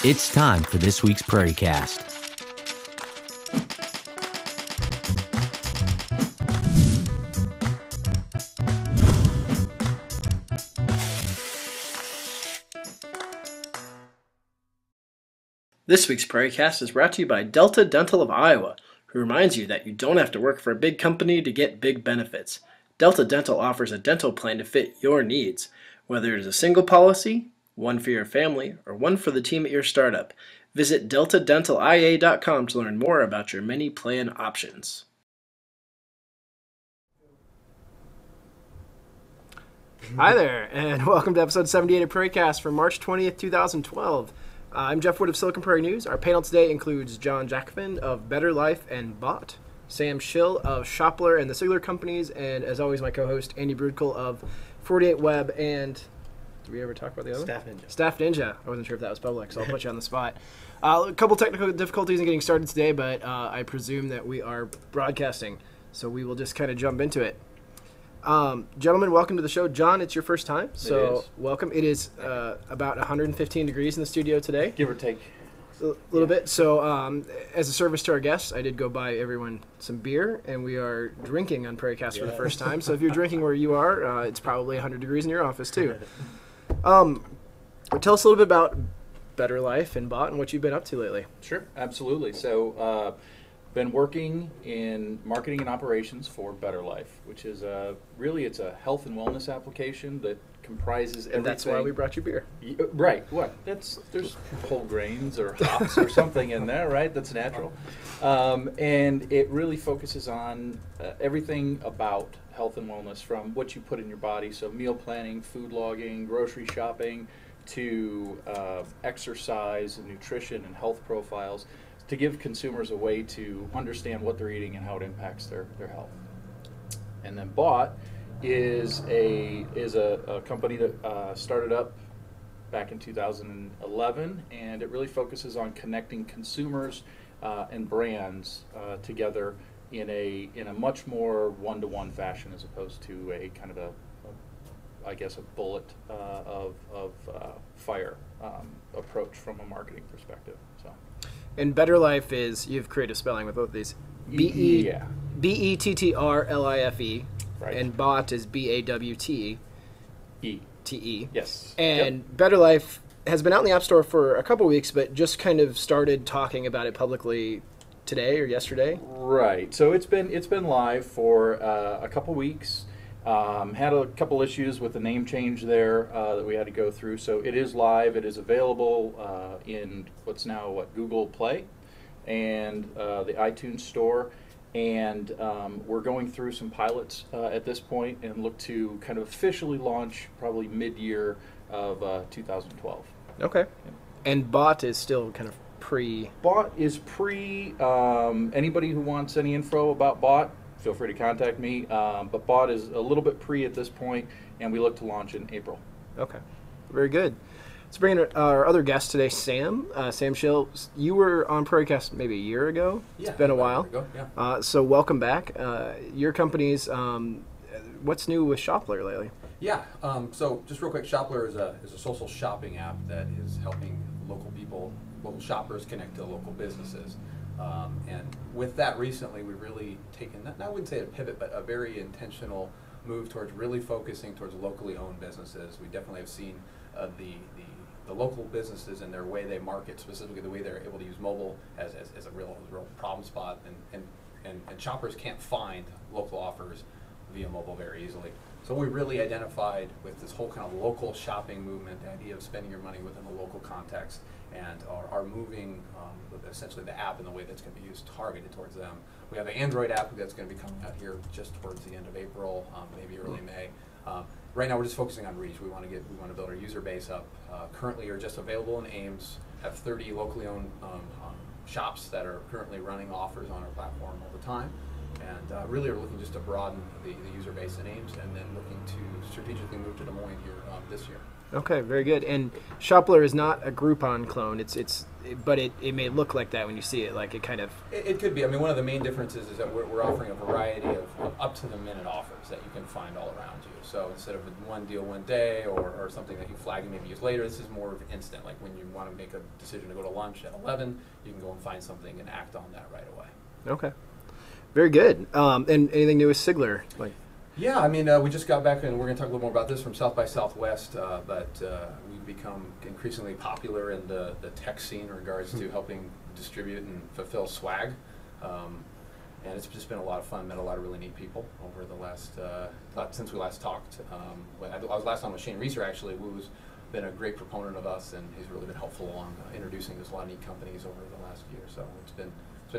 It's time for this week's PrairieCast. This week's PrairieCast is brought to you by Delta Dental of Iowa, who reminds you that you don't have to work for a big company to get big benefits. Delta Dental offers a dental plan to fit your needs, whether it is a single policy, one for your family, or one for the team at your startup. Visit deltadentalia.com to learn more about your many plan options. Hi there, and welcome to episode 78 of PrairieCast for March 20th, 2012. I'm Jeff Wood of Silicon Prairie News. Our panel today includes John Jacobin of Better Life and Bot, Sam Schill of Shopler and the Sigler Companies, and as always, my co-host Andy Brudkel of 48 Web and... Did we ever talk about the other one? Staff Ninja. I wasn't sure if that was public, so I'll put you on the spot. A couple technical difficulties in getting started today, but I presume that we are broadcasting, so we will just kind of jump into it. Gentlemen, welcome to the show. John, it's your first time, so welcome. It is about 115 degrees in the studio today. Give or take. A little bit. So as a service to our guests, I did go buy everyone some beer, and we are drinking on PrairieCast for the first time. So if you're drinking where you are, it's probably 100 degrees in your office, too. Tell us a little bit about Better Life and Bot and what you've been up to lately. Sure, absolutely. So been working in marketing and operations for Better Life, which is really it's a health and wellness application that comprises everything. And that's why we brought you beer. Right. What? There's whole grains or hops or something in there, right? That's natural. And it really focuses on everything about health and wellness, from what you put in your body, so meal planning, food logging, grocery shopping, to exercise and nutrition and health profiles, to give consumers a way to understand what they're eating and how it impacts their health. And then Bot is a company that started up back in 2011, and it really focuses on connecting consumers and brands together in a much more one-to-one fashion, as opposed to a kind of a bullet of fire approach from a marketing perspective. So. And Better Life is, you have creative spelling with both these, B-E-T-T-R-L-I-F-E, right. And Bot is B-A-W-T-E. T-E. Yes. And Better Life has been out in the App Store for a couple weeks, but just kind of started talking about it publicly today or yesterday. Right. So it's been live for a couple weeks. Had a couple issues with the name change there that we had to go through. So it is live. It is available in what's now Google Play and the iTunes Store. And we're going through some pilots at this point and look to kind of officially launch probably mid-year of 2012. Okay. Yeah. And Bot is still kind of pre... Bot is pre. Anybody who wants any info about Bot, feel free to contact me. But Bot is a little bit pre at this point, and we look to launch in April. Okay. Very good. Let's bring in our other guest today, Sam. Sam Schill, you were on PrairieCast maybe a year ago. Yeah, it's been a while. Ago, yeah. So welcome back. Your company's, what's new with Shopler lately? Yeah, so just real quick, Shopler is a social shopping app that is helping local shoppers connect to local businesses. And with that recently, we've really taken, I wouldn't say a pivot, but a very intentional move towards really focusing towards locally owned businesses. We definitely have seen the local businesses and their way they market, specifically the way they're able to use mobile as a real problem spot, and shoppers can't find local offers via mobile very easily. So we really identified with this whole kind of local shopping movement, the idea of spending your money within the local context, and are moving essentially the app in the way that's going to be used targeted towards them. We have an Android app that's going to be coming out here just towards the end of April, maybe early May. Right now we're just focusing on reach. We want to build our user base up. Currently are just available in Ames, have 30 locally owned shops that are currently running offers on our platform all the time. and really are looking just to broaden the user base in Ames, and then looking to strategically move to Des Moines here this year. Okay, very good. And Shopler is not a Groupon clone. But it may look like that when you see it. Like it kind of. It could be. I mean, one of the main differences is that we're offering a variety of up-to-the-minute offers that you can find all around you. So instead of one deal one day or something that you flag and maybe use later, this is more of instant. Like when you want to make a decision to go to lunch at 11, you can go and find something and act on that right away. Okay, very good. And anything new with Sigler? Yeah, I mean, we just got back, and we're going to talk a little more about this from South by Southwest, but we've become increasingly popular in the tech scene in regards to helping distribute and fulfill swag. And it's just been a lot of fun. Met a lot of really neat people over the last, since we last talked. I was last on with Shane Reeser, actually, who's been a great proponent of us, and he's really been helpful along introducing us a lot of neat companies over the last year. So it's been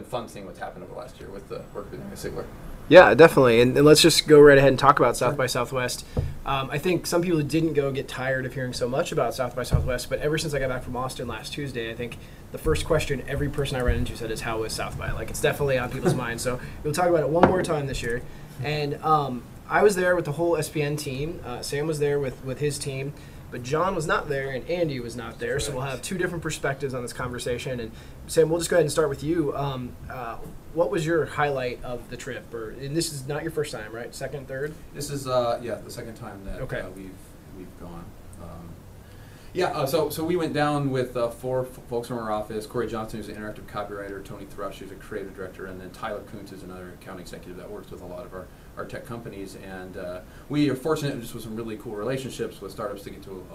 fun seeing what's happened over the last year with the work we're doing at Sigler. Yeah, definitely. And let's just go right ahead and talk about South by Southwest. I think some people who didn't go get tired of hearing so much about South by Southwest, but ever since I got back from Austin last Tuesday, I think the first question every person I ran into said is, how was South by? Like, it's definitely on people's minds. So we'll talk about it one more time this year. And I was there with the whole SPN team. Sam was there with his team. But John was not there and Andy was not there, so we'll have two different perspectives on this conversation. And Sam, we'll just go ahead and start with you. What was your highlight of the trip? And this is not your first time, right? Second, third? This is the second time that we've gone. So we went down with 4 folks from our office. Corey Johnson, who's an interactive copywriter, Tony Thrush, who's a creative director, and then Tyler Kuntz is another account executive that works with a lot of our tech companies. And we are fortunate just with some really cool relationships with startups to get to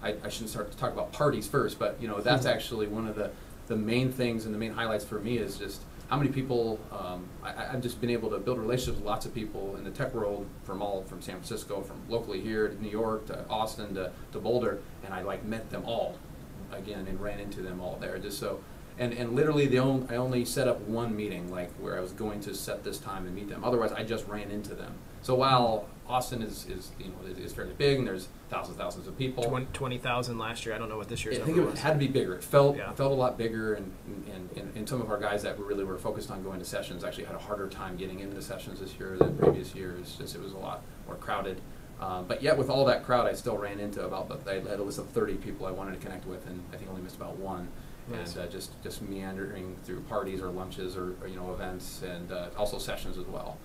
I shouldn't start to talk about parties first, but that's actually one of the main things and the main highlights for me is just how many people I've just been able to build relationships with lots of people in the tech world from San Francisco, from locally here to New York to Austin to Boulder, and I met them all again and ran into them all there just so. And literally, I only set up one meeting, where I was going to set this time and meet them. Otherwise, I just ran into them. So while Austin is fairly big and there's thousands of people, 20,000 last year. I don't know what this year's I think number it was. had to be bigger. It felt a lot bigger, and some of our guys that really were focused on going to sessions actually had a harder time getting into sessions this year than previous years. It was a lot more crowded. But yet, with all that crowd, I still ran into I had a list of 30 people I wanted to connect with, and I think only missed about one. Nice. And just meandering through parties or lunches or events, and also sessions as well.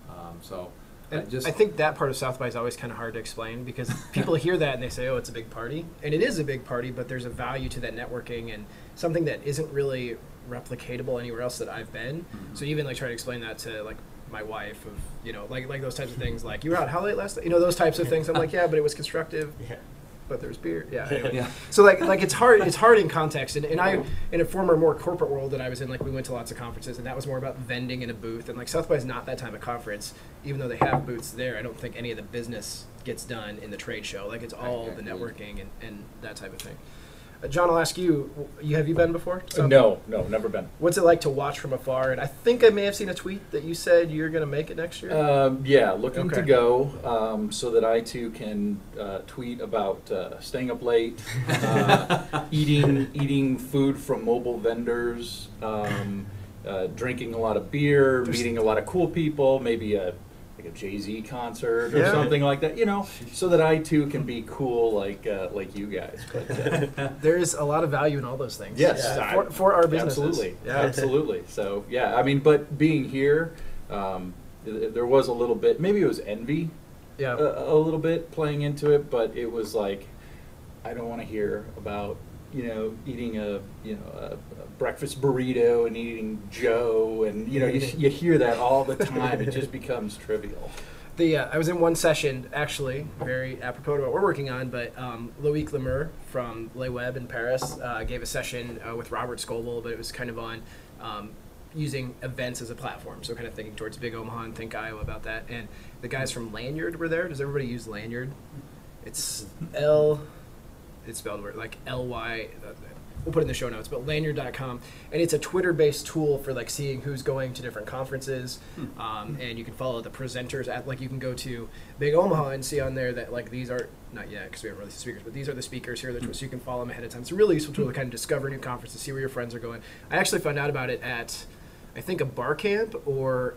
I think that part of South by is always kind of hard to explain because people hear that and they say, oh, it's a big party. And it is a big party, but there's a value to that networking and something that isn't really replicatable anywhere else that I've been. Mm-hmm. So even trying to explain that to my wife of, like those types of things, like you were out how late last night? Those types of things. I'm like, yeah, but it was constructive. Yeah. But there's beer. Yeah. Anyway. Yeah. So it's hard. It's hard in context. And I, in a former more corporate world that I was in, we went to lots of conferences, and that was more about vending in a booth. And South by is not that type of conference. Even though they have booths there, I don't think any of the business gets done in the trade show. It's all the networking and that type of thing. John, I'll ask you. Have you been before? No, never been. What's it like to watch from afar? And I think I may have seen a tweet that you said you're going to make it next year. Looking to go so that I too can tweet about staying up late, eating food from mobile vendors, drinking a lot of beer, meeting a lot of cool people, maybe a Jay-Z concert or something like that, so that I too can be cool like you guys. But there is a lot of value in all those things. Yes, for our businesses. Absolutely, absolutely. So but being here, there was a little bit. Maybe it was envy, a little bit playing into it, but it was I don't want to hear about eating a breakfast burrito and eating Joe, and you hear that all the time. It just becomes trivial. I was in one session, actually, very apropos to what we're working on, but Loic Lemur from Le Web in Paris gave a session with Robert Scoble, but it was kind of on using events as a platform, so kind of thinking towards Big Omaha and Think Iowa about that. And the guys from Lanyard were there. Does everybody use Lanyard? It's spelled L-Y. We'll put it in the show notes, but lanyard.com. And it's a Twitter-based tool for seeing who's going to different conferences. And you can follow the presenters you can go to Big Omaha and see on there that these are, not yet because we haven't released the speakers, but these are the speakers here, so you can follow them ahead of time. It's a really useful tool to kind of discover new conferences, see where your friends are going. I actually found out about it at, I think, a bar camp or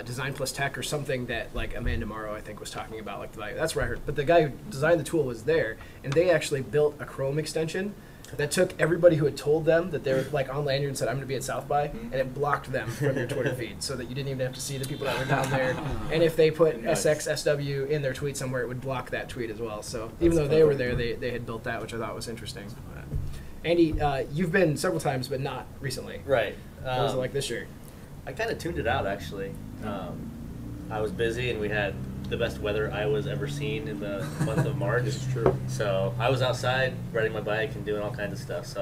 Design Plus Tech or something that like Amanda Morrow I think was talking about, like the value. That's what I heard. But the guy who designed the tool was there, and they actually built a Chrome extension that took everybody who had told them that they were like on lanyard and said I'm going to be at South by, and it blocked them from your Twitter feed so that you didn't even have to see the people that were down there. And if they put SXSW in their tweet somewhere, it would block that tweet as well. So even though they were there, they had built that, which I thought was interesting. Andy, you've been several times, but not recently. Right. What was it like this year? I kind of tuned it out, actually. I was busy, and we had the best weather I was ever seen in the month of March. It's true. So I was outside riding my bike and doing all kinds of stuff. So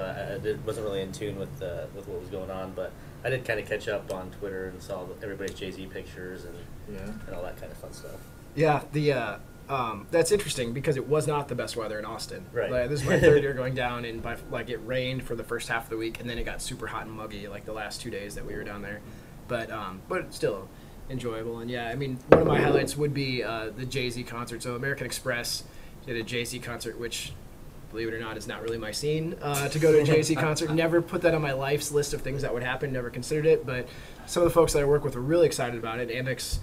wasn't really in tune with what was going on, but I did kind of catch up on Twitter and saw everybody's Jay-Z pictures and all that kind of fun stuff. Yeah, that's interesting because it was not the best weather in Austin. Right. Like, this is my third year going down, and it rained for the first half of the week, and then it got super hot and muggy like the last 2 days that we were down there. But still enjoyable. And yeah, I mean, one of my highlights would be the Jay-Z concert. So American Express did a Jay-Z concert, which, believe it or not, is not really my scene to go to a Jay-Z concert. Never put that on my life's list of things that would happen. Never considered it. But some of the folks that I work with were really excited about it. Amex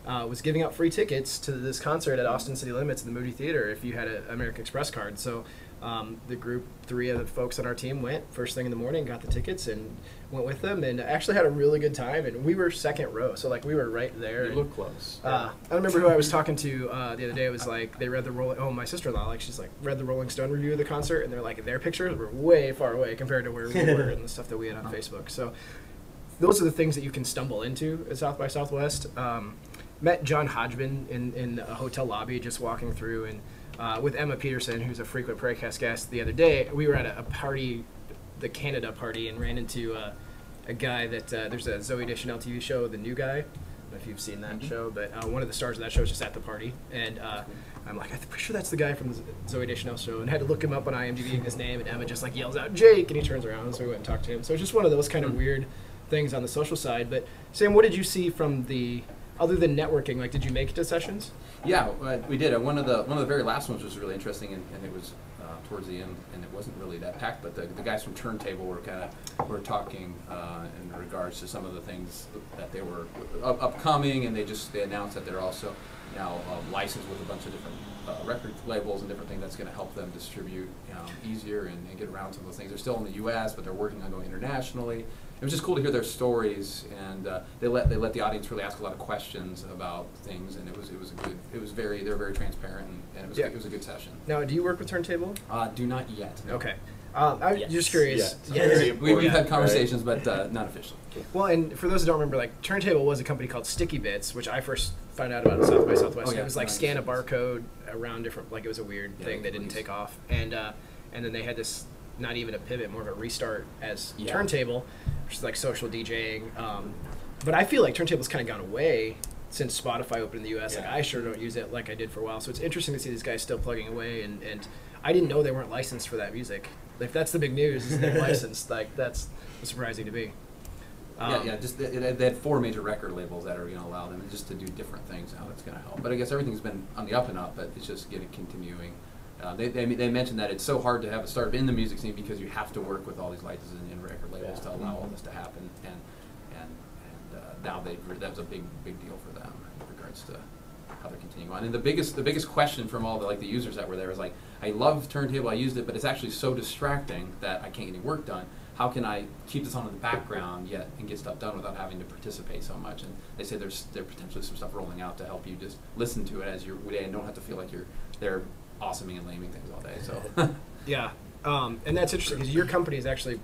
was giving out free tickets to this concert at Austin City Limits in the Moody Theater if you had an American Express card. So the group, 3 of the folks on our team went first thing in the morning, got the tickets, and went with them, and actually had a really good time. And we were second row, so like we were right there. You look close. I remember who I was talking to the other day. It was like they read the my sister-in-law, like she's like read the Rolling Stone review of the concert, and they're like their pictures were way far away compared to where we were and the stuff that we had on Facebook. So those are the things that you can stumble into at South by Southwest. Met John Hodgman in a hotel lobby just walking through, and with Emma Peterson, who's a frequent PrairieCast guest, the other day. We were at a party, the Canada party, and ran into a guy that there's a Zoe Deschanel TV show, The New Guy. I don't know if you've seen that show, but one of the stars of that show was just at the party, and I'm like, I'm pretty sure that's the guy from the Zoe Deschanel show, and had to look him up on IMDb and his name, and Emma just like yells out Jake, and he turns around, so we went and talked to him. So it's just one of those kind of weird things on the social side. But Sam, what did you see from the other than networking? Like, did you make it to sessions? Yeah, we did. One of the very last ones was really interesting, and it was towards the end, and it wasn't really that packed. But the guys from Turntable were talking in regards to some of the things that they were upcoming, and they announced that they're also now licensed with a bunch of different record labels and different things that's going to help them distribute easier and get around some of those things. They're still in the U.S., but they're working on going internationally. It was just cool to hear their stories, and they let the audience really ask a lot of questions about things, and they were very transparent, and it was a good session. Now, do you work with Turntable? Do not yet. No. Okay. I'm just curious. Yeah. We've had conversations, but not officially. Well, and for those who don't remember, like Turntable was a company called Sticky Bits, which I first found out about at South by Southwest. Oh, yeah. It was like scan a barcode around different, like it was a weird thing that didn't take off, and then they had this, not even a pivot, more of a restart as Turntable, which is like social DJing. But I feel like Turntable's kind of gone away since Spotify opened in the U.S. Like I sure don't use it like I did for a while. So it's interesting to see these guys still plugging away, and I didn't know they weren't licensed for that music. If that's the big news, is they're licensed. Like that's surprising to me. Just they had 4 major record labels that are going to allow them just to do different things now. That's going to help. But I guess everything's been on the up and up, but it's just continuing. They mentioned that it's so hard to have a startup in the music scene because you have to work with all these licenses and record labels to allow all this to happen, and now that was a big deal for them in regards to how they're continuing on. And the biggest question from all the users that were there was like, I love Turntable, I used it, but it's actually so distracting that I can't get any work done. How can I keep this on in the background yet and get stuff done without having to participate so much? And they say there's potentially some stuff rolling out to help you just listen to it as you're day and don't have to feel like you're there awesoming and laming things all day. So Yeah, and that's interesting because your company is actually,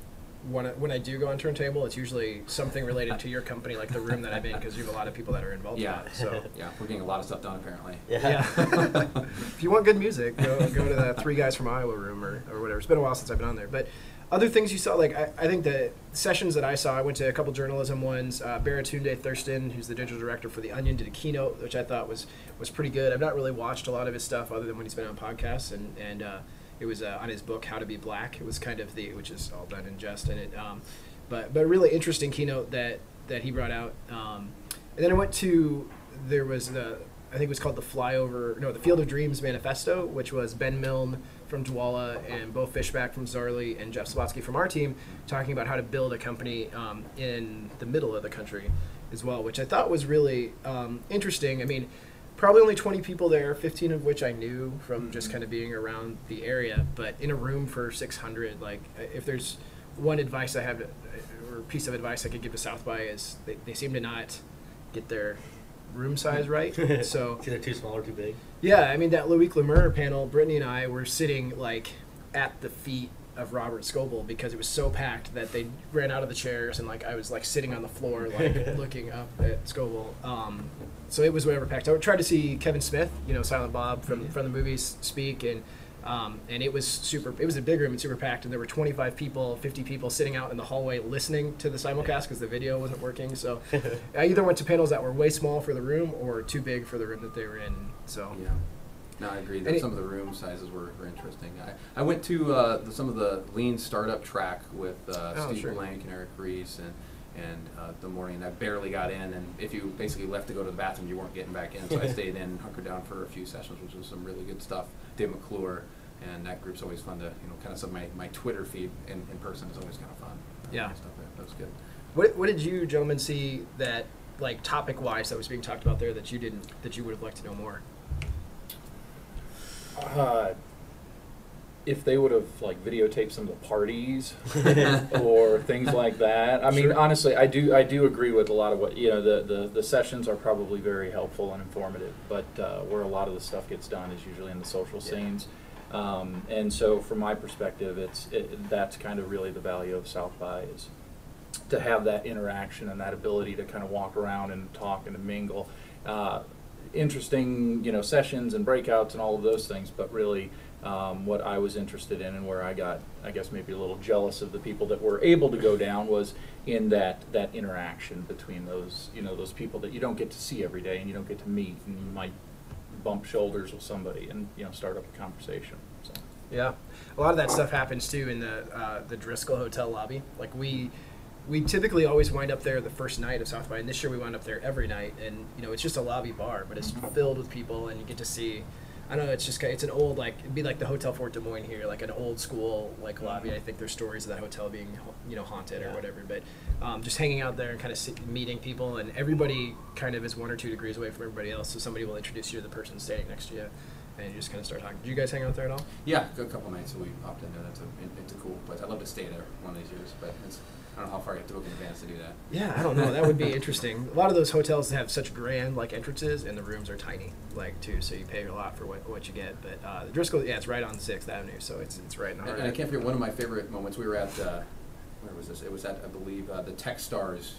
when I do go on Turntable, it's usually something related to your company, like the room that I'm in, because you have a lot of people that are involved in that. So yeah, we're getting a lot of stuff done apparently. Yeah. If you want good music, go to the 3 Guys from Iowa room or whatever. It's been a while since I've been on there. But other things you saw, like I think the sessions that I saw, I went to a couple journalism ones. Baratunde Thurston, who's the digital director for The Onion, did a keynote, which I thought was pretty good. I've not really watched a lot of his stuff other than when he's been on podcasts, and it was on his book How to Be Black. It was kind of which is all done in jest in it, but a really interesting keynote that he brought out. And then I went to, there was I think it was called the Field of Dreams Manifesto, which was Ben Milne from Dwala and Bo Fishback from Zarly and Jeff Slotsky from our team talking about how to build a company in the middle of the country. as well, which I thought was really interesting. I mean, probably only 20 people there, 15 of which I knew from just kind of being around the area, but in a room for 600, like if there's one advice I have, or piece of advice I could give to South by is they seem to not get their room size right. So It's either too small or too big. yeah, I mean, that Loic Lemur panel, Brittany and I were sitting like at the feet of Robert Scoble because it was so packed that they ran out of the chairs, and like I was like sitting on the floor like looking up at Scoble. So it was whatever packed. I tried to see Kevin Smith, you know, Silent Bob from the movies, speak, and it was super. It was a big room and super packed, and there were 25 people, 50 people sitting out in the hallway listening to the simulcast because the video wasn't working. So I either went to panels that were way small for the room or too big for the room that they were in. So Yeah. No, I agree. Some of the room sizes were interesting. I went to some of the lean startup track with Steve sure. Blank and Eric Reese and the morning. I barely got in, and if you basically left to go to the bathroom, you weren't getting back in. So I stayed in, hunkered down for a few sessions, which was some really good stuff. Dave McClure, and that group's always fun to, kind of some my Twitter feed in person is always kind of fun. Yeah. Stuff there. That was good. what did you gentlemen see that like topic wise that was being talked about there that you would have liked to know more? If they would have like videotaped some of the parties or things like that. I mean, Sure. honestly, I do agree with a lot of what the sessions are probably very helpful and informative, but where a lot of the stuff gets done is usually in the social scenes. And so from my perspective, that's kind of really the value of South by, is to have that interaction and that ability to kind of walk around and talk and to mingle. Interesting, sessions and breakouts and all of those things, but really what I was interested in and where I got, I guess, maybe a little jealous of the people that were able to go down was in that interaction between those, those people that you don't get to see every day and you don't get to meet, and you might bump shoulders with somebody and, start up a conversation. So. Yeah, a lot of that stuff happens too in the Driscoll Hotel lobby. Like we typically always wind up there the first night of South by, and this year we wound up there every night. And it's just a lobby bar, but it's filled with people, and you get to see. I don't know. It's an old, like, it'd be like the Hotel Fort Des Moines here, like an old school like lobby. I think there's stories of that hotel being haunted or whatever. But just hanging out there and kind of meeting people, and everybody kind of is 1 or 2 degrees away from everybody else. So somebody will introduce you to the person standing next to you, and you just kind of start talking. Did you guys hang out there at all? Yeah, a couple nights we popped in there. It's a cool place. I'd love to stay there one of these years, but I don't know how far you have to book in advance to do that. Yeah, I don't know. That would be interesting. A lot of those hotels have such grand like entrances, and the rooms are tiny, like too. So you pay a lot for what you get. But the Driscoll, it's right on 6th Avenue, so it's right in the heart. And I can't forget one of my favorite moments. We were at where was this? It was at, I believe, the Techstars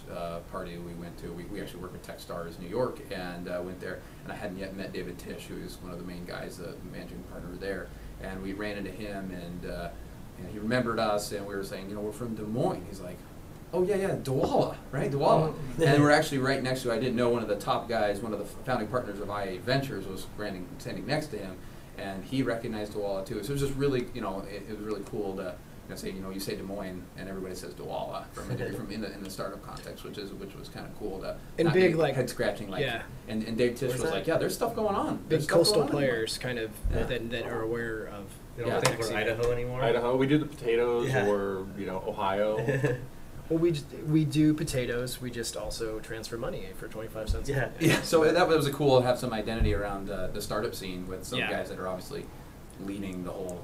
party we went to. We actually work with Techstars New York, and went there. And I hadn't yet met David Tisch, who is one of the main guys, the managing partner there. And we ran into him, and he remembered us, and we were saying, we're from Des Moines. He's like, oh, yeah, Douala, right? Douala. And we're actually right next to, I didn't know one of the top guys, one of the founding partners of IA Ventures was standing next to him, and he recognized Douala too. So it was just really, it was really cool to say, you say Des Moines, and everybody says Douala from in the startup context, which was kind of cool to and not big be like head scratching like. Yeah. And Dave Tisch was like, yeah, there's stuff going on. Big coastal players kind of that are aware of. They don't think we're Idaho anymore. Idaho, we do the potatoes, Yeah. or Ohio. Well, we do potatoes. We just also transfer money for 25 cents. Yeah. So that was cool to have some identity around the startup scene with some guys that are obviously leading the whole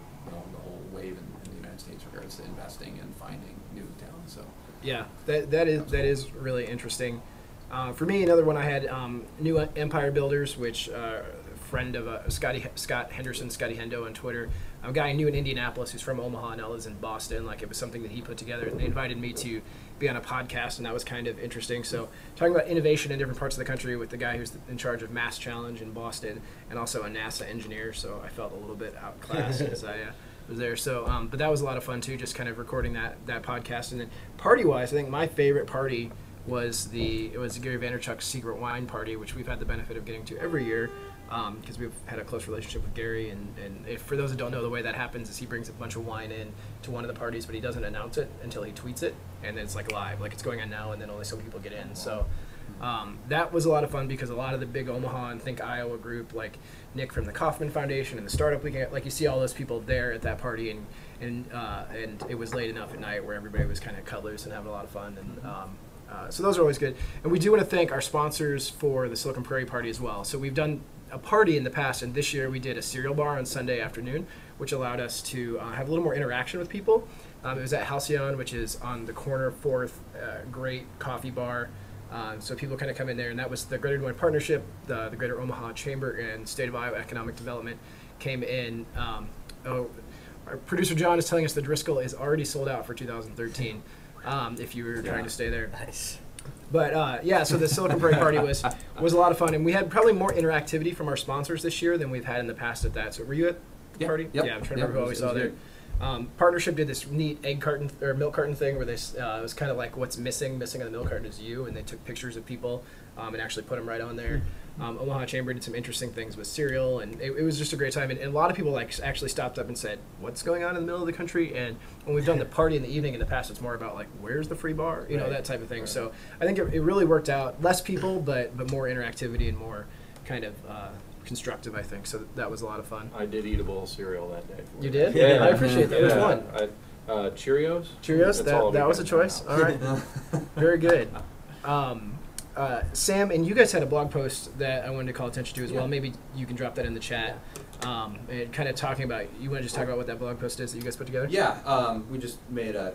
wave in the United States in regards to investing and finding new talent. So yeah, that is really interesting. For me, another one I had New Empire Builders, which friend of Scott Henderson, Scotty Hendo on Twitter, a guy I knew in Indianapolis who's from Omaha and now lives in Boston. Like, it was something that he put together, and they invited me to be on a podcast, and that was kind of interesting. So talking about innovation in different parts of the country with the guy who's in charge of Mass Challenge in Boston, and also a NASA engineer, so I felt a little bit outclassed as I was there. So but that was a lot of fun too, just kind of recording that podcast. And then party wise, I think my favorite party was Gary Vaynerchuk's Secret Wine Party, which we've had the benefit of getting to every year, because we've had a close relationship with Gary. And if, for those that don't know, the way that happens is he brings a bunch of wine in to one of the parties, but he doesn't announce it until he tweets it, and then it's like live, like it's going on now, and then only some people get in. So that was a lot of fun, because a lot of the big Omaha and Think Iowa group, like Nick from the Kauffman Foundation and the Startup Weekend, like you see all those people there at that party, and it was late enough at night where everybody was kind of cut loose and having a lot of fun. And So those are always good. And we do want to thank our sponsors for the Silicon Prairie Party as well. So we've done a party in the past, and this year we did a cereal bar on Sunday afternoon, which allowed us to have a little more interaction with people. It was at Halcyon, which is on the corner of 4th, great coffee bar. So people kind of come in there, and that was the Greater Des Moines Partnership, the Greater Omaha Chamber, and State of Iowa Economic Development came in. Our producer John is telling us the Driscoll is already sold out for 2013. If you were trying to stay there. Nice. But so the Silicon Prairie Party was a lot of fun, and we had probably more interactivity from our sponsors this year than we've had in the past at that. So were you at the party? Yep. Yeah, I'm trying to remember who we saw there. Partnership did this neat milk carton thing where it was kind of like what's missing in the milk carton is you, and they took pictures of people and actually put them right on there. Omaha Chamber did some interesting things with cereal, and it was just a great time. And a lot of people actually stopped up and said, "What's going on in the middle of the country?" And when we've done the party in the evening in the past, it's more about like, "Where's the free bar?" You know, that type of thing. Right. So I think it really worked out. Less people, but more interactivity and more kind of constructive, I think. So that was a lot of fun. I did eat a bowl of cereal that day. You did? Yeah. I appreciate that. Which one? Cheerios. Cheerios? That was a choice? All right. Very good. Sam, and you guys had a blog post that I wanted to call attention to as well. Maybe you can drop that in the chat. And kind of talking about, you want to just talk about what that blog post is that you guys put together? Yeah, we just made a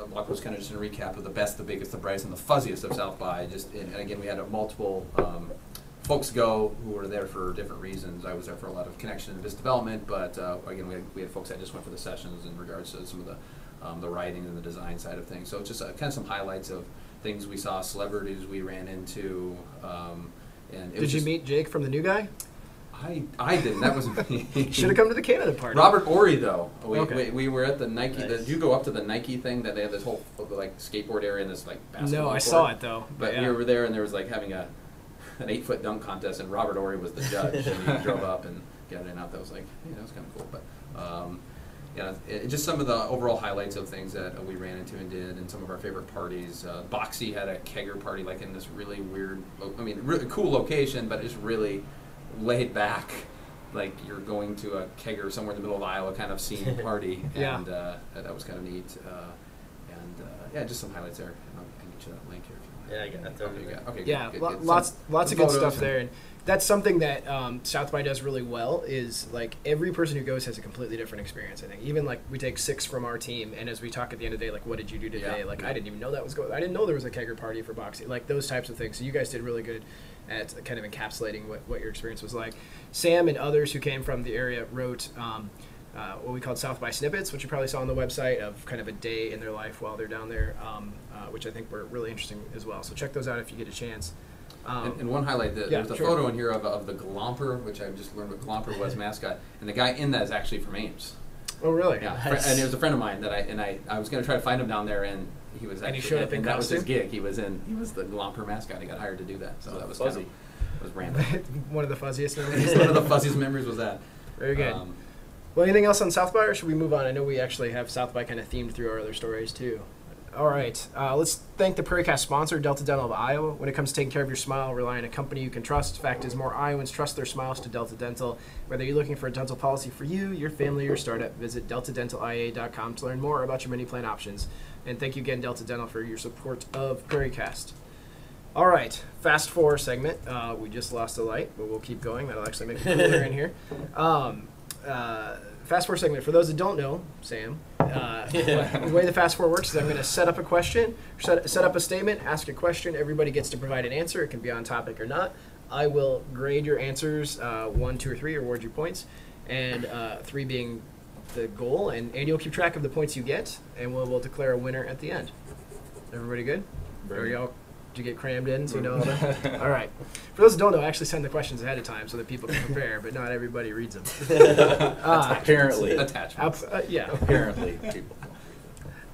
blog post kind of just in a recap of the best, the biggest, the brightest, and the fuzziest of South by. And again, we had multiple folks go who were there for different reasons. I was there for a lot of connection and business development, but again, we had folks that just went for the sessions in regards to some of the writing and the design side of things. So it's just kind of some highlights of things we saw, celebrities we ran into. And Did you meet Jake from The New Guy? I didn't. That was me. Should have come to the Canada party. Robert Ory, though. Okay. We were at the Nike. Nice. Did you go up to the Nike thing that they have this whole like skateboard area and this like basketball No, I court? Saw it though. But yeah. we were there and there was like having an 8-foot dunk contest, and Robert Ory was the judge, and he drove up and got it out. That was like, that was kind of cool. But just some of the overall highlights of things that we ran into and did, and some of our favorite parties. Boxy had a kegger party, like in this really weird, really cool location, but it's really laid back, like you're going to a kegger somewhere in the middle of Iowa kind of scene party, and that was kind of neat. Just some highlights there. I can get you that link here. Yeah, I got that. Okay, yeah, good. lots of good stuff and there, and that's something that South by does really well. Is like every person who goes has a completely different experience. I think even like we take 6 from our team, and as we talk at the end of the day, like what did you do today? I didn't even know that was going. I didn't know there was a kegger party for boxing. Like those types of things. So you guys did really good at kind of encapsulating what your experience was like. Sam and others who came from the area wrote what we called South by Snippets, which you probably saw on the website, of kind of a day in their life while they're down there, which I think were really interesting as well. So check those out if you get a chance. And one highlight, there's a photo in here of the Glomper, which I just learned what Glomper was mascot, and the guy in that is actually from Ames. Oh, really? Yeah, Nice. and it was a friend of mine that I was going to try to find him down there, and he was actually, and he showed up in that was his costume? gig. He was the Glomper mascot. He got hired to do that, so that was fuzzy. It was random. One of the fuzziest memories. One of the fuzziest memories was that. Very good. Well, anything else on South by, or should we move on? I know we actually have South by kind of themed through our other stories, too. All right. Let's thank the PrairieCast sponsor, Delta Dental of Iowa. When it comes to taking care of your smile, rely on a company you can trust. Fact is, more Iowans trust their smiles to Delta Dental. Whether you're looking for a dental policy for you, your family, or your startup, visit deltadentalia.com to learn more about your many plan options. And thank you again, Delta Dental, for your support of PrairieCast. All right. Fast forward segment. We just lost a light, but we'll keep going. That'll actually make it cooler in here. Fast forward segment. For those that don't know, Sam, the way the fast forward works is I'm going to set up a question, set up a statement, ask a question. Everybody gets to provide an answer. It can be on topic or not. I will grade your answers 1, 2, or 3, award you points, and 3 being the goal. And Andy will keep track of the points you get, and we'll declare a winner at the end. Everybody good? Are y'all? You get crammed in, so you know all that? All right. For those who don't know, I actually send the questions ahead of time so that people can prepare, but not everybody reads them. Apparently. Attachments. Yeah. Apparently. People.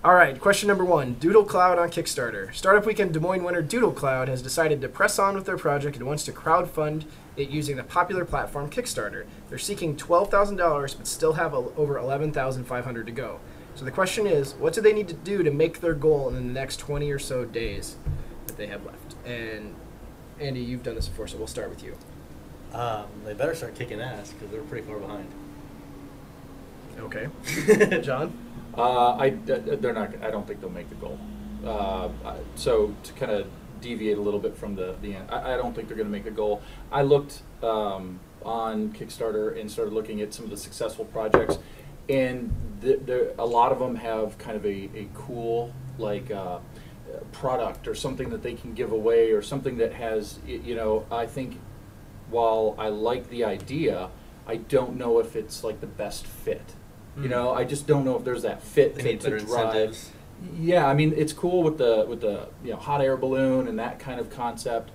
All right. Question number 1. Doodle Cloud on Kickstarter. Startup Weekend Des Moines winner Doodle Cloud has decided to press on with their project and wants to crowdfund it using the popular platform Kickstarter. They're seeking $12,000, but still have over $11,500 to go. So the question is, what do they need to do to make their goal in the next 20 or so days that they have left? And Andy, you've done this before, so we'll start with you. They better start kicking ass because they're pretty far behind. Okay. John? They're not. I don't think they'll make the goal. So to kind of deviate a little bit from the end, I don't think they're going to make a goal. I looked on Kickstarter and started looking at some of the successful projects, and a lot of them have kind of a cool product or something that they can give away, or something that has, I think while I like the idea, I don't know if it's like the best fit. I just don't know if there's that fit They need to better drive. incentives. Yeah, I mean, it's cool with the hot air balloon and that kind of concept,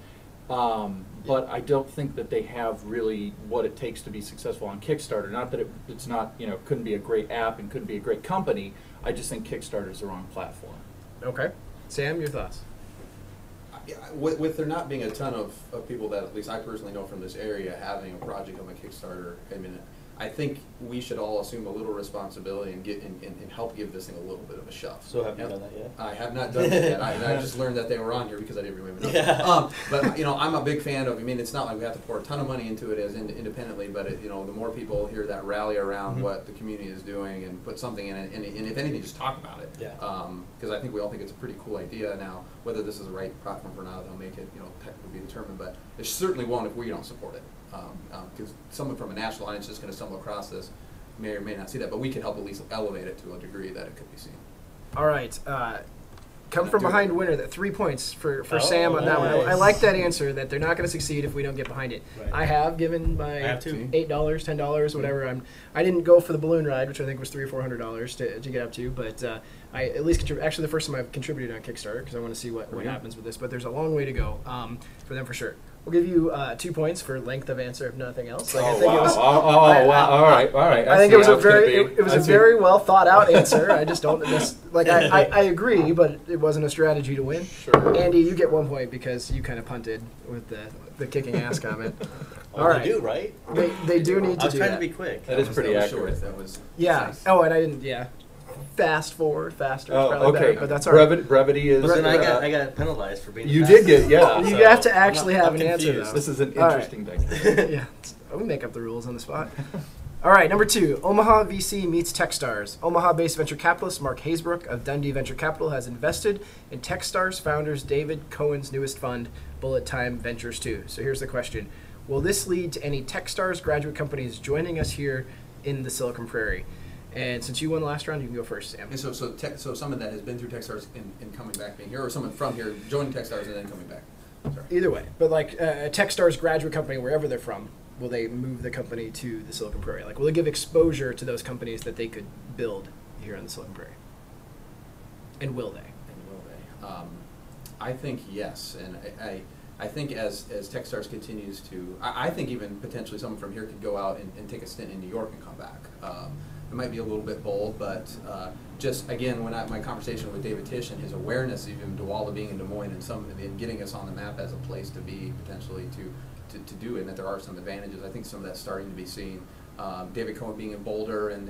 but I don't think that they have really what it takes to be successful on Kickstarter. Not that it's not, couldn't be a great app and couldn't be a great company. I just think Kickstarter is the wrong platform. Okay. Sam, your thoughts? Yeah, with there not being a ton of people that at least I personally know from this area having a project on my Kickstarter, I think we should all assume a little responsibility and help give this thing a little bit of a shove. So have you done that yet? I have not done it yet. I just learned that they were on here because I didn't remember. Yeah. But I'm a big fan of. It's not like we have to pour a ton of money into it as independently, but the more people hear that rally around what the community is doing and put something in it, and if anything, just talk about it. Yeah. Because I think we all think it's a pretty cool idea. Now, whether this is the right platform or not, they'll make it. Technically be determined, but it certainly won't if we don't support it. Because someone from a national audience is just going to stumble across this, may or may not see that, but we can help at least elevate it to a degree that it could be seen. All right. Come from behind winner. That 3 points for Sam on that one. nice. I like that answer, that they're not going to succeed if we don't get behind it. Right. I have given my I have too. $8, $10, whatever. I didn't go for the balloon ride, which I think was $300 or $400 to get up to, but I at least actually the first time I've contributed on Kickstarter because I want to see what happens with this. But there's a long way to go for them for sure. We'll give you 2 points for length of answer, if nothing else. I think it was, wow! All right. I think it was a very well thought out answer. I just don't I agree, but it wasn't a strategy to win. Sure. Andy, you get 1 point because you kind of punted with the kicking ass comment. Well, All right, they do, right? They do need to I was do trying that. to be quick. That is pretty accurate. Short. That was Yeah. nice. Oh, and I didn't. Yeah. Fast forward, faster. Oh, probably okay. better, but that's all right. Brevity is. But then I got penalized for being. You fast. did get You so have to actually I'm have an answer confused. though. This is an All right. interesting thing. Yeah, we make up the rules on the spot. All right, number 2, Omaha VC meets Techstars. Omaha-based venture capitalist Mark Haysbrook of Dundee Venture Capital has invested in Techstars founders David Cohen's newest fund, Bullet Time Ventures 2. So here's the question. Will this lead to any Techstars graduate companies joining us here in the Silicon Prairie? And since you won the last round, you can go first, Sam. And so someone that has been through Techstars and coming back being here, or someone from here joining Techstars and then coming back. Sorry. Either way, but like a Techstars graduate company, wherever they're from, will they move the company to the Silicon Prairie? Like, will it give exposure to those companies that they could build here in the Silicon Prairie? And will they? I think yes, and I think as Techstars continues to, I think even potentially someone from here could go out and take a stint in New York and come back. It might be a little bit bold, but just again, when my conversation with David Tish and his awareness even Dewala being in Des Moines and getting us on the map as a place to be potentially to do it, and that there are some advantages. I think some of that's starting to be seen. David Cohen being in Boulder and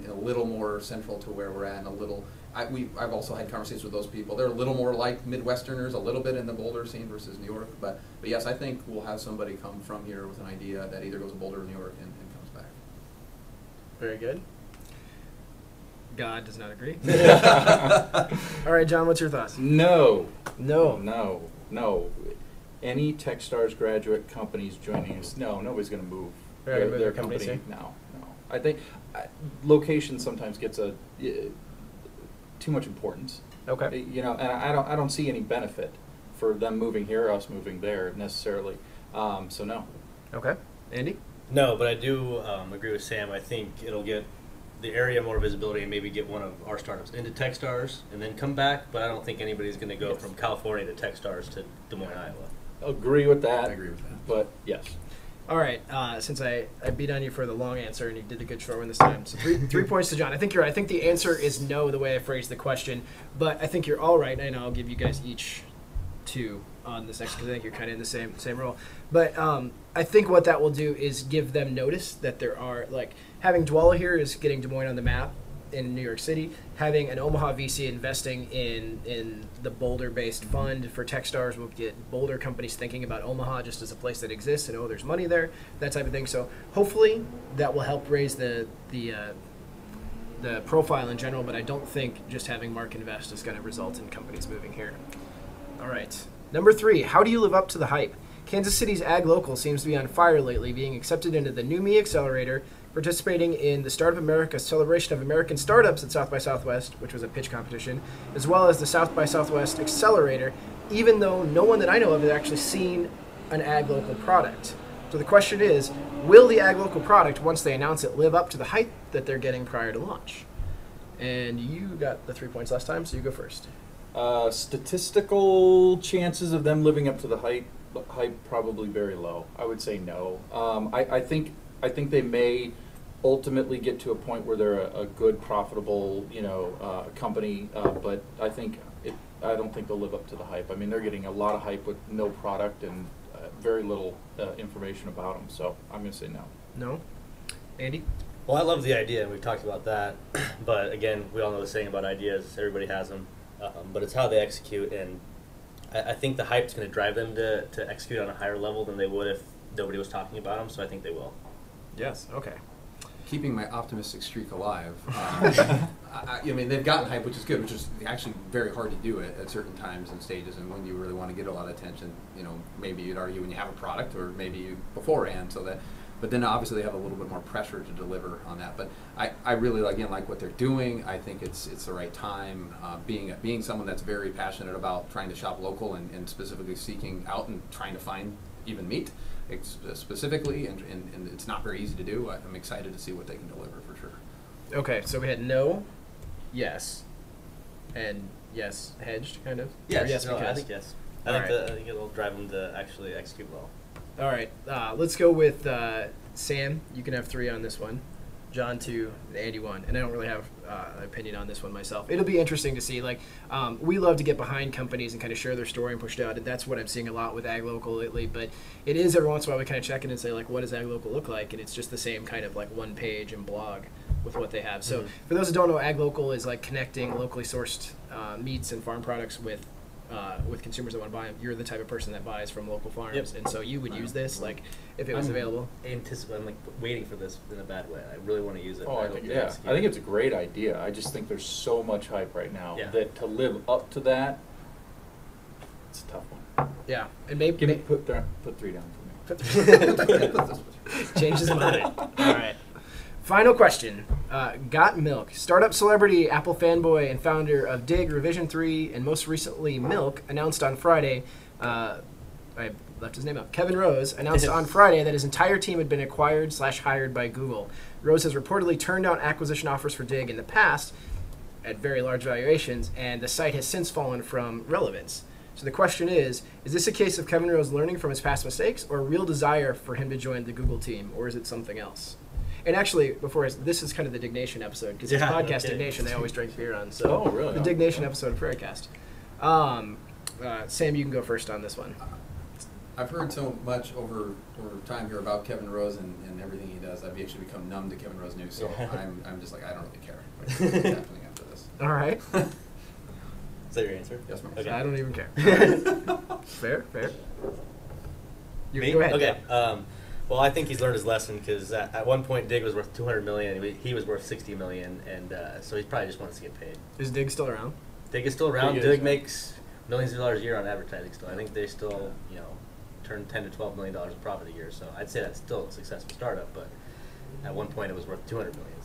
a little more central to where we're at, and a little. I've also had conversations with those people. They're a little more like Midwesterners, a little bit in the Boulder scene versus New York. But yes, I think we'll have somebody come from here with an idea that either goes to Boulder or New York and comes back. Very good. God does not agree. All right, John, what's your thoughts? No. No. Any Techstars graduate companies joining us? No, nobody's going to move. They're gonna move their companies company. here? No. I think location sometimes gets too much importance. Okay. And I don't see any benefit for them moving here or us moving there necessarily. So no. Okay. Andy? No, but I do agree with Sam. I think it'll get the area more visibility and maybe get one of our startups into Techstars and then come back. But I don't think anybody's going to go from California to Techstars to Des Moines, Iowa. Agree with that. I agree with that. But yes. All right. Since I beat on you for the long answer and you did a good short one this time, so three points to John. I think you're right. I think the answer is no, the way I phrased the question, but I think you're all right, and I'll give you guys each 2 on this next because I think you're kind of in the same role. But I think what that will do is give them notice that there are, like, having Dewala here is getting Des Moines on the map in New York City. Having an Omaha VC investing in the Boulder-based fund for Techstars will get Boulder companies thinking about Omaha just as a place that exists and, oh, there's money there, that type of thing. So hopefully that will help raise the the profile in general, but I don't think just having Mark invest is going to result in companies moving here. All right. Number 3, how do you live up to the hype? Kansas City's Ag Local seems to be on fire lately, being accepted into the New Me Accelerator, participating in the Startup America celebration of American startups at South by Southwest, which was a pitch competition, as well as the South by Southwest Accelerator, even though no one that I know of has actually seen an Ag Local product. So the question is, will the Ag Local product, once they announce it, live up to the hype that they're getting prior to launch? And you got the 3 points last time, so you go first. Statistical chances of them living up to the hype probably very low. I would say no. I think they may ultimately get to a point where they're a good, profitable, company. But I don't think they'll live up to the hype. I mean, they're getting a lot of hype with no product and very little information about them. So I'm going to say no. No, Andy. Well, I love the idea, and we've talked about that. But again, we all know the saying about ideas. Everybody has them. But it's how they execute, and I think the hype's going to drive them to execute on a higher level than they would if nobody was talking about them, so I think they will. Yes, okay. Keeping my optimistic streak alive. I mean, they've gotten hype, which is good, which is actually very hard to do it at certain times and stages, and when you really want to get a lot of attention, maybe you'd argue when you have a product, or maybe you beforehand, but then obviously they have a little bit more pressure to deliver on that. But I really, like what they're doing. I think it's the right time. Being someone that's very passionate about trying to shop local and specifically seeking out and trying to find even meat specifically, and it's not very easy to do. I'm excited to see what they can deliver for sure. Okay, so we had no, yes, and yes, hedged, kind of? Yes, yes, I think yes. I think it'll drive them to actually execute well. All right, let's go with Sam. You can have 3 on this one. John 2, and Andy 1. And I don't really have an opinion on this one myself. It'll be interesting to see. We love to get behind companies and kind of share their story and push it out. And that's what I'm seeing a lot with Ag Local lately. But it is every once in a while we kind of check in and say, what does Ag Local look like? And it's just the same kind of one page and blog with what they have. So for those who don't know, Ag Local is connecting locally sourced meats and farm products with consumers that want to buy them. You're the type of person that buys from local farms, and so you would use this if it was available. I'm waiting for this in a bad way. I really want to use it. I think it's a great idea. I just think there's so much hype right now that to live up to that, it's a tough one. Yeah, and maybe put 3 down for me. Change his mind. All right. Final question. Got Milk. Startup celebrity, Apple fanboy, and founder of Dig, Revision 3, and most recently Milk, announced on Friday, I left his name out, Kevin Rose, announced on Friday that his entire team had been acquired/hired by Google. Rose has reportedly turned down acquisition offers for Dig in the past at very large valuations, and the site has since fallen from relevance. So the question is this a case of Kevin Rose learning from his past mistakes, or a real desire for him to join the Google team, or is it something else? And actually, this is kind of the Diggnation episode, because it's podcast Diggnation they always drink beer on. So really? The Diggnation episode of PrairieCast. Sam, you can go first on this one. I've heard so much over time here about Kevin Rose and everything he does. I've actually become numb to Kevin Rose news, so I'm just I don't really care what's happening after this. All right. Is that your answer? Yes, ma'am. Okay. I don't even care. Fair. Me? Go ahead. Okay. Well, I think he's learned his lesson, because at one point Dig was worth $200 million. He was worth $60 million, and so he probably just wants to get paid. Is Dig still around? Dig is still around. Dig makes millions of dollars a year on advertising still. I think they still, turn $10 to $12 million of profit a year. So I'd say that's still a successful startup, but at one point it was worth $200 million.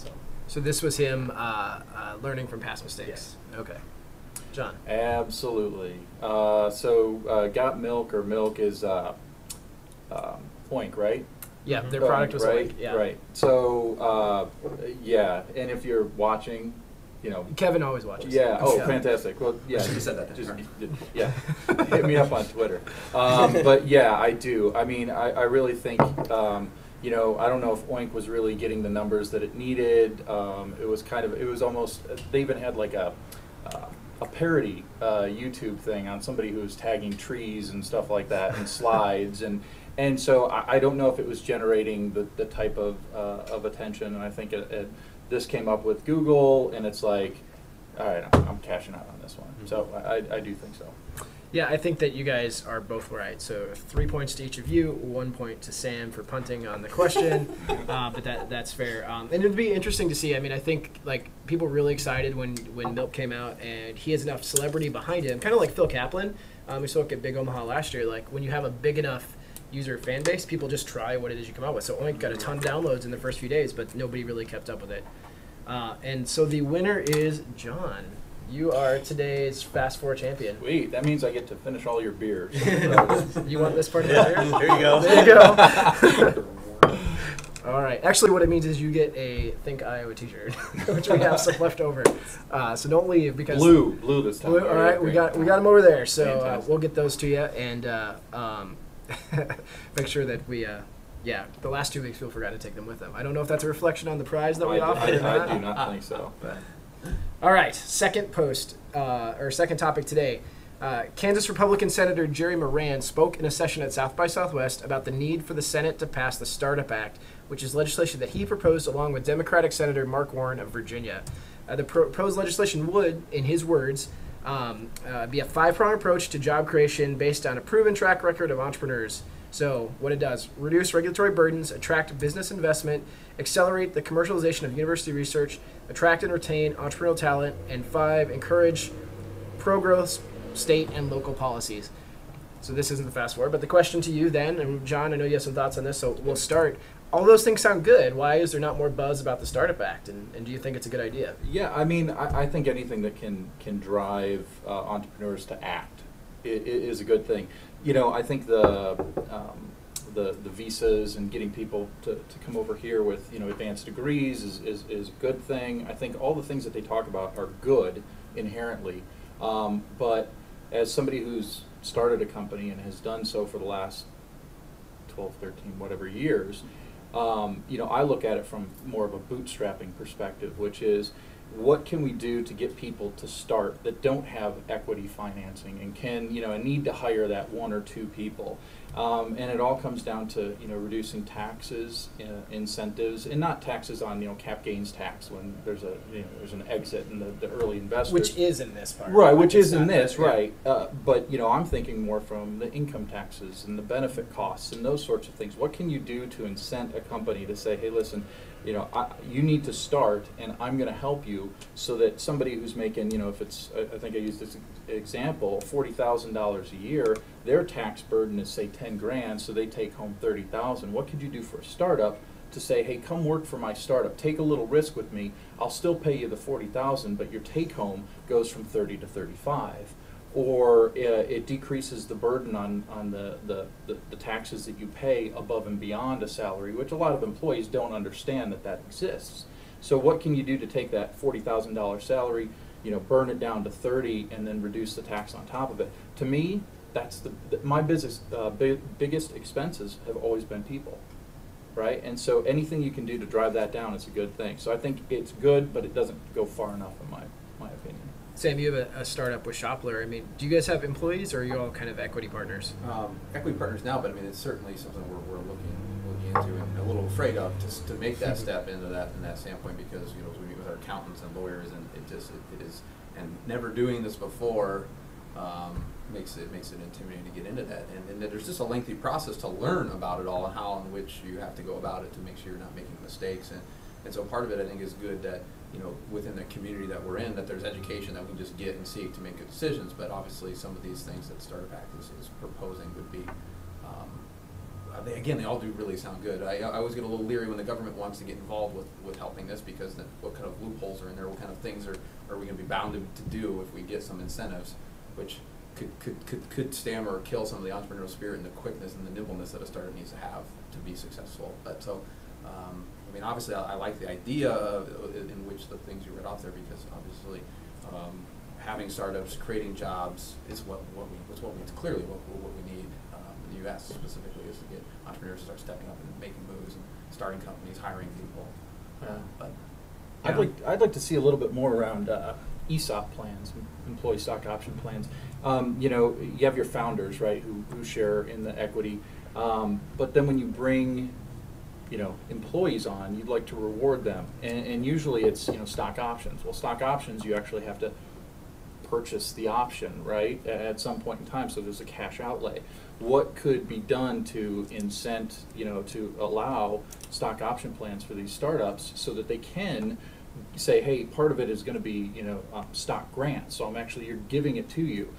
So this was him learning from past mistakes. Yes. Okay. John. Absolutely. Got Milk, or Milk is Oink, right? Yeah, their product was right. Oink. Yeah. Right. So and if you're watching, Kevin always watches. Yeah. Oh, fantastic. Well, yeah. You said that. Hit me up on Twitter. But yeah, I do. I mean, I really think, I don't know if Oink was really getting the numbers that it needed. It was almost, they even had a parody YouTube thing on somebody who was tagging trees and stuff like that and slides, and so I don't know if it was generating the type of attention. And I think this came up with Google, and it's all right, I'm cashing out on this one. Mm-hmm. So I do think so. Yeah, I think that you guys are both right. So 3 points to each of you, 1 point to Sam for punting on the question. But that's fair. And it'd be interesting to see. I mean, I think like people were really excited when Milk came out, and he has enough celebrity behind him, kind of like Phil Kaplan. We spoke at Big Omaha last year. Like when you have a big enough user fan base, people just try what it is you come out with. So Oink got a ton of downloads in the first few days, but nobody really kept up with it. And so the winner is John. You are today's Fast Four champion. Sweet. That means I get to finish all your beers. You want this part of the beer? There you go. There you go. All right. Actually, what it means is you get a Think Iowa T-shirt, which we have some left over. So don't leave because Blue this time. Blue, all right, we got them over there. So Fantastic. we'll get those to you and make sure that we. Yeah, the last 2 weeks people forgot to take them with them. I don't know if that's a reflection on the prize that we offered. I do not think so. But. All right, second topic today. Kansas Republican Senator Jerry Moran spoke in a session at South by Southwest about the need for the Senate to pass the Startup Act, which is legislation that he proposed along with Democratic Senator Mark Warren of Virginia. The proposed legislation would, in his words, be a 5-pronged approach to job creation based on a proven track record of entrepreneurs. So what it does, reduce regulatory burdens, attract business investment, accelerate the commercialization of university research, attract and retain entrepreneurial talent, and 5, encourage pro-growth state and local policies. So this isn't the fast forward, but the question to you then, and John, I know you have some thoughts on this, so we'll start. All those things sound good. Why is there not more buzz about the Startup Act, and do you think it's a good idea? Yeah, I mean, I think anything that can drive entrepreneurs to act is a good thing. You know, I think the visas and getting people to come over here with, you know, advanced degrees is a good thing. I think all the things that they talk about are good inherently. But as somebody who's started a company and has done so for the last 12, 13, whatever years, you know, I look at it from more of a bootstrapping perspective, which is what can we do to get people to start that don't have equity financing and can, you know, and need to hire that 1 or 2 people. And it all comes down to, you know, reducing taxes, incentives, and not taxes on, you know, cap gains tax when there's there's an exit in the early investors. Which is in this part. Right, which is in this, yeah. right. But, you know, I'm thinking more from the income taxes and the benefit costs and those sorts of things. What can you do to incent a company to say, hey, listen, you know, you need to start, and I'm going to help you, so that somebody who's making, you know, if it's, I think I used this example, $40,000 a year, their tax burden is say 10 grand, so they take home 30,000. What could you do for a startup to say, hey, come work for my startup, take a little risk with me, I'll still pay you the 40,000, but your take home goes from 30 to 35. Or it decreases the burden on the taxes that you pay above and beyond a salary, which a lot of employees don't understand that exists. So what can you do to take that $40,000 salary, you know, burn it down to 30, and then reduce the tax on top of it? To me, that's my business biggest expenses have always been people, right? And so anything you can do to drive that down is a good thing. So I think it's good, but it doesn't go far enough in my opinion. Sam, you have a startup with Shopler. I mean, do you guys have employees, or are you all kind of equity partners? Equity partners now, but I mean, it's certainly something we're looking into and a little afraid of to make that step into that in that standpoint, because, you know, we meet with our accountants and lawyers, and it is, and never doing this before makes it intimidating to get into that, and there's just a lengthy process to learn about it all and how in which you have to go about it to make sure you're not making mistakes, and so part of it, I think, is good that, you know, within the community that we're in, that there's education that we just get and seek to make good decisions. But obviously, some of these things that Startup Act is proposing would be, they all do really sound good. I always get a little leery when the government wants to get involved with helping this, because then what kind of loopholes are in there? What kind of things are we going to be bound to do if we get some incentives, which could stem or kill some of the entrepreneurial spirit and the quickness and the nimbleness that a startup needs to have to be successful. But so. I mean, obviously, I like the idea in which the things you read off there, because obviously, having startups, creating jobs is what we clearly what we need in the U.S. specifically, is to get entrepreneurs to start stepping up and making moves and starting companies, hiring people. But I'd like to see a little bit more around ESOP plans, employee stock option plans. You know, you have your founders, right, who share in the equity, but then when you bring, you know, employees on, you'd like to reward them, and usually it's, you know, stock options. Well, stock options, you actually have to purchase the option, right, at some point in time, so there's a cash outlay. What could be done to incent, to allow stock option plans for these startups so that they can say, hey, part of it is going to be, stock grants. So you're giving it to you.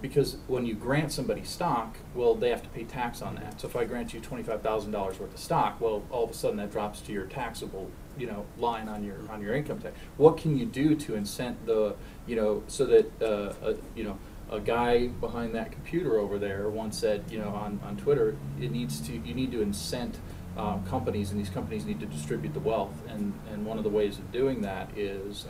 Because when you grant somebody stock, well, they have to pay tax on that. So if I grant you $25,000 worth of stock, well, all of a sudden that drops to your taxable, line on your income tax. What can you do to incent the, so that, a guy behind that computer over there once said, on Twitter, you need to incent companies, and these companies need to distribute the wealth, and one of the ways of doing that is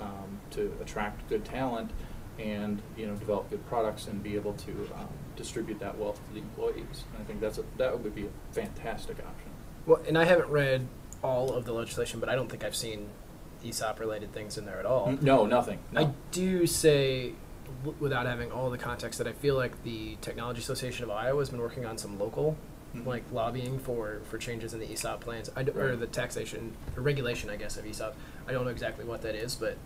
to attract good talent and develop good products and be able to distribute that wealth to the employees. And I think that would be a fantastic option. Well, and I haven't read all of the legislation, but I don't think I've seen ESOP related things in there at all. No, nothing. No. I do say, without having all the context, that I feel like the Technology Association of Iowa has been working on some local like lobbying for changes in the ESOP plans, or the taxation or regulation, I guess, of ESOP. I don't know exactly what that is, but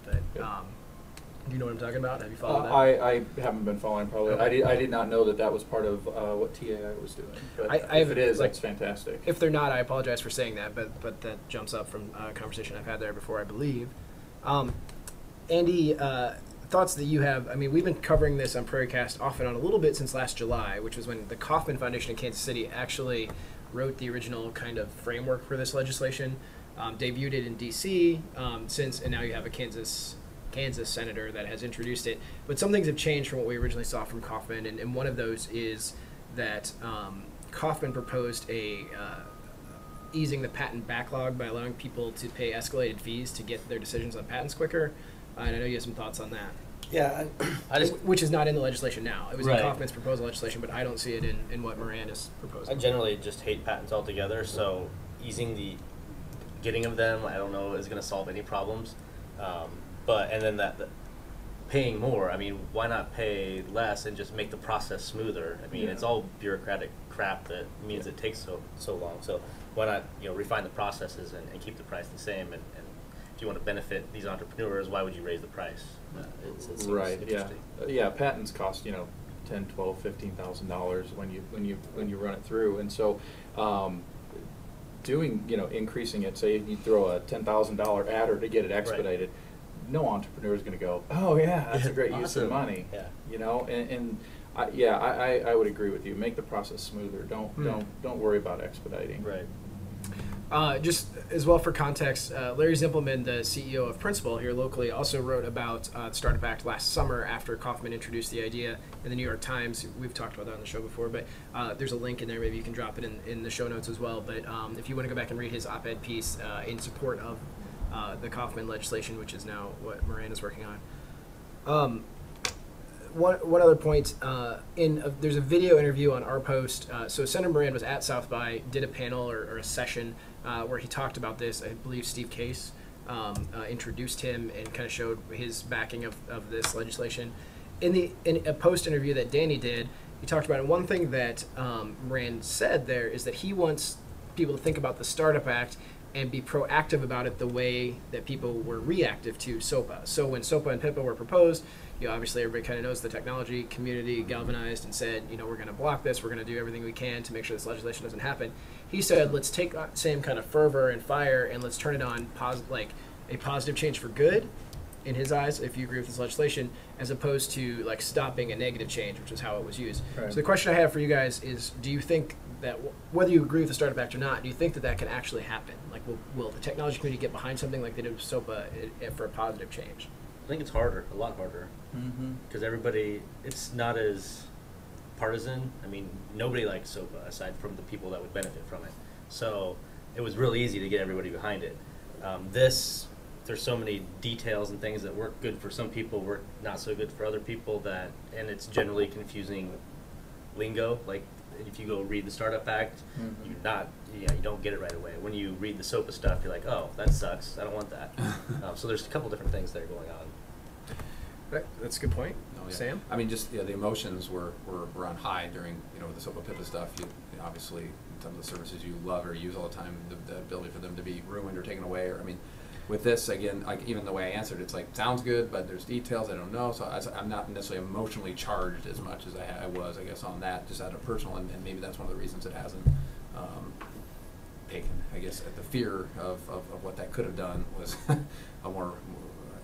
do you know what I'm talking about? Have you followed that? I haven't been following, probably. Okay. I did not know that was part of what TAI was doing. But if it is, that's fantastic. If they're not, I apologize for saying that, but that jumps up from a conversation I've had there before, I believe. Andy, thoughts that you have. I mean, we've been covering this on PrairieCast off and on a little bit since last July, which was when the Kauffman Foundation in Kansas City actually wrote the original kind of framework for this legislation, debuted it in D.C. And now you have a Kansas senator that has introduced it. But some things have changed from what we originally saw from Kauffman, and one of those is that Kauffman proposed easing the patent backlog by allowing people to pay escalated fees to get their decisions on patents quicker. And I know you have some thoughts on that. Yeah, which is not in the legislation now. It was right. in Kauffman's proposed legislation, but I don't see it in what Moran is proposing. I generally just hate patents altogether, so easing the getting of them, I don't know, is going to solve any problems. And then that paying more, I mean, why not pay less and just make the process smoother? I mean, it's all bureaucratic crap that means it takes so long. So why not, refine the processes and keep the price the same? And if you want to benefit these entrepreneurs, why would you raise the price? It seems right. interesting. Yeah. Patents cost $10,000, $12,000, $15,000 when you run it through, and so increasing it. Say you throw a $10,000 adder to get it expedited. Right. No entrepreneur is going to go, oh yeah, that's a great awesome. use of money. Yeah. I would agree with you. Make the process smoother. Don't worry about expediting. Right. Just as well for context, Larry Zimpelman, the CEO of Principal here locally, also wrote about the Startup Act last summer after Kauffman introduced the idea in the New York Times. We've talked about that on the show before, but there's a link in there. Maybe you can drop it in the show notes as well. But if you want to go back and read his op-ed piece in support of the Kauffman legislation, which is now what Moran is working on. One other point, there's a video interview on our post. So Senator Moran was at South by, did a panel or a session where he talked about this. I believe Steve Case introduced him and kind of showed his backing of this legislation. In a post interview that Danny did, he talked about it. One thing that Moran said there is that he wants people to think about the Startup Act and be proactive about it the way that people were reactive to SOPA. So when SOPA and PIPA were proposed, obviously everybody kind of knows the technology community galvanized and said, we're going to block this, we're going to do everything we can to make sure this legislation doesn't happen. He said, let's take that same kind of fervor and fire and let's turn it on a positive change for good, in his eyes, if you agree with this legislation, as opposed to stopping a negative change, which is how it was used. Right. So the question I have for you guys is, do you think that whether you agree with the Startup Act or not, do you think that can actually happen? Will the technology community get behind something like they did with SOPA for a positive change? I think it's harder, a lot harder, because everybody, it's not as partisan. I mean, nobody likes SOPA aside from the people that would benefit from it. So it was really easy to get everybody behind it. There's so many details and things that work good for some people, work not so good for other people, and it's generally confusing lingo. If you go read the Startup Act, you don't get it right away. When you read the SOPA stuff, you're like, oh, that sucks. I don't want that. So there's a couple different things that are going on. Right. That's a good point. Oh, yeah. Sam? I mean, just the emotions were on high during with the SOPA PIPA stuff. Obviously, some of the services you love or use all the time, the ability for them to be ruined or taken away. with this, again, like even the way I answered, it's like, sounds good, but there's details I don't know, so I'm not necessarily emotionally charged as much as I was, I guess, on that, just out of personal, and maybe that's one of the reasons it hasn't taken, I guess, the fear of what that could have done was a more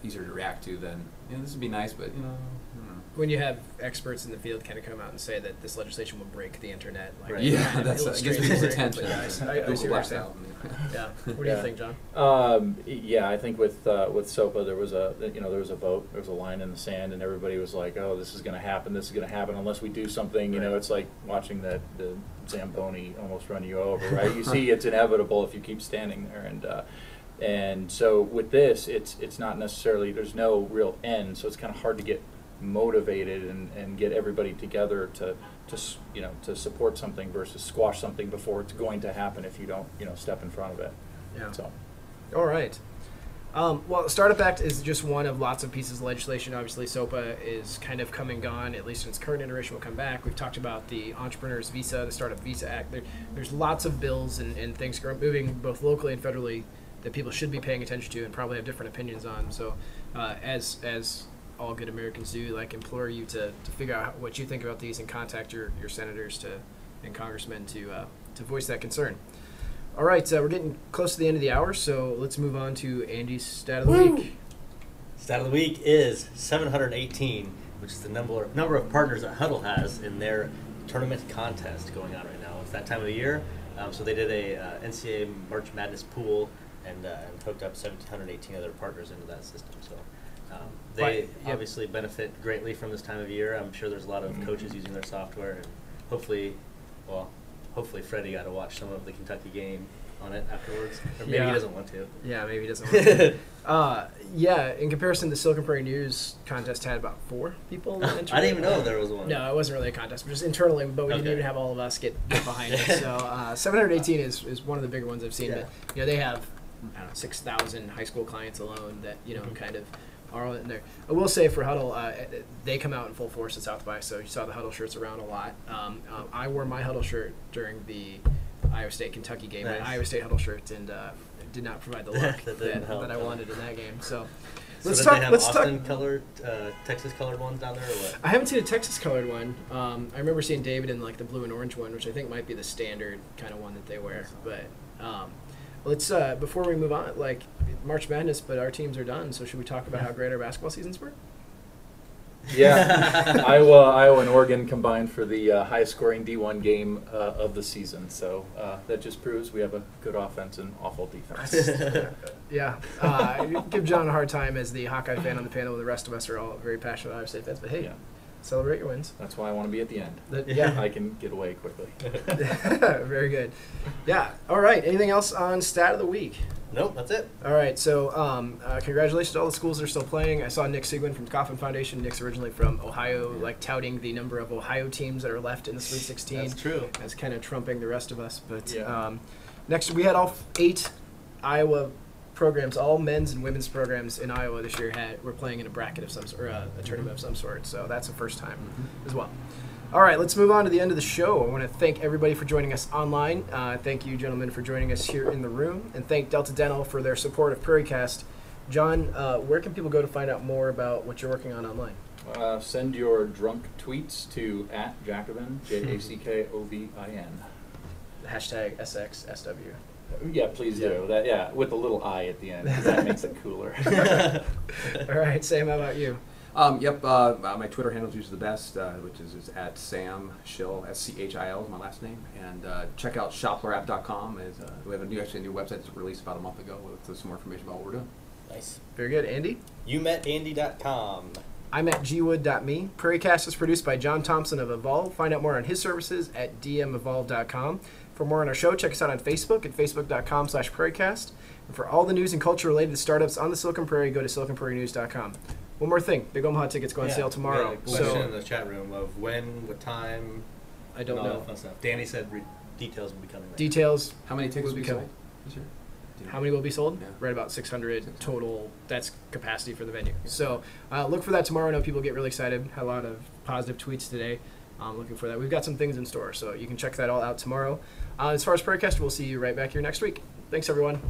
easier to react to than, this would be nice, but, When you have experts in the field kind of come out and say that this legislation will break the internet, like Right. Yeah, kind of that's illustrates gets people's it. attention. But, I see what you're saying. Yeah. What do you think, John? Yeah, I think with SOPA there was a vote, there was a line in the sand, and everybody was like, "Oh, this is going to happen. This is going to happen unless we do something." You know, it's like watching the Zamboni almost run you over, right? You see, it's inevitable if you keep standing there, and so with this, it's not necessarily, there's no real end, so it's kind of hard to get motivated and get everybody together to support something versus squash something before it's going to happen if you don't step in front of it. Yeah. So. All right. Well, Startup Act is just one of lots of pieces of legislation. Obviously, SOPA is kind of come and gone, at least in its current iteration will come back. We've talked about the Entrepreneur's Visa, the Startup Visa Act. There's lots of bills and things moving both locally and federally that people should be paying attention to and probably have different opinions on. So as all good Americans do, implore you to figure out what you think about these and contact your senators and congressmen to voice that concern. All right, we're getting close to the end of the hour, so let's move on to Andy's Stat of the Week. Stat of the week is 718, which is the number of partners that Huddle has in their tournament contest going on right now. It's that time of the year, so they did a NCAA March Madness pool and hooked up 718 other partners into that system. So they obviously benefit greatly from this time of year. I'm sure there's a lot of coaches using their software, and hopefully Freddie got to watch some of the Kentucky game on it afterwards. Or maybe he doesn't want to. Yeah, maybe he doesn't want to. In comparison, the Silicon Prairie News contest had about 4 people enter. I didn't even know there was one. No, it wasn't really a contest, but just internally, but we didn't even have all of us get behind it. So 718 is one of the bigger ones I've seen. Yeah. But they have 6,000 high school clients alone that kind of are all in there. I will say for Huddle, they come out in full force at South by, so you saw the Huddle shirts around a lot. I wore my Huddle shirt during the Iowa State Kentucky game, Nice. my Iowa State Huddle shirt, and did not provide the look that I wanted in that game. So So let's did talk. they have Let's Austin talk. colored, Texas colored ones down there, or what? I haven't seen a Texas colored one. I remember seeing David in the blue and orange one, which I think might be the standard kind of one that they wear. But let's before we move on, March Madness, but our teams are done. So should we talk about how great our basketball seasons were? Yeah, Iowa and Oregon combined for the highest scoring D1 game of the season. So that just proves we have a good offense and awful defense. Yeah. Give John a hard time as the Hawkeye fan on the panel. The rest of us are all very passionate Iowa State fans. But hey, celebrate your wins. That's why I want to be at the end. Yeah. I can get away quickly. Very good. Yeah. All right. Anything else on Stat of the Week? Nope, that's it. All right, so congratulations to all the schools that are still playing. I saw Nick Seguin from Coffin Foundation. Nick's originally from Ohio, touting the number of Ohio teams that are left in the Sweet 16. That's true. As kind of trumping the rest of us. But Yeah. next, we had all 8 Iowa programs, all men's and women's programs in Iowa this year were playing in a bracket of some sort, or a tournament of some sort. So that's the first time as well. All right, let's move on to the end of the show. I want to thank everybody for joining us online. Thank you, gentlemen, for joining us here in the room. And thank Delta Dental for their support of PrairieCast. John, where can people go to find out more about what you're working on online? Send your drunk tweets to @Jacobin, JACKOVIN. Hashtag SXSW. Yeah, please do. That, with a little I at the end, 'cause that makes it cooler. All right, Sam, how about you? My Twitter handle is usually the best, which is @Sam Schill, SCHIL is my last name. And check out shopplerapp.com. We have a new website that's released about a month ago with some more information about what we're doing. Nice. Very good. Andy? YouMetAndy.com. I'm at gwood.me. PrairieCast is produced by John Thompson of Evolve. Find out more on his services at dmevolve.com. For more on our show, check us out on Facebook at facebook.com/PrairieCast. And for all the news and culture related to startups on the Silicon Prairie, go to siliconprairienews.com. One more thing, Big Omaha tickets go on sale tomorrow. We had a question in the chat room of when, what time. I don't and all know. that fun stuff. Danny said details will be coming. Details. How many tickets will will be be sold this year? How many will be sold? Yeah. Right about 600 total. That's capacity for the venue. So look for that tomorrow. I know people get really excited. Had a lot of positive tweets today. Looking for that. We've got some things in store, so you can check that all out tomorrow. As far as PrairieCast, we'll see you right back here next week. Thanks, everyone.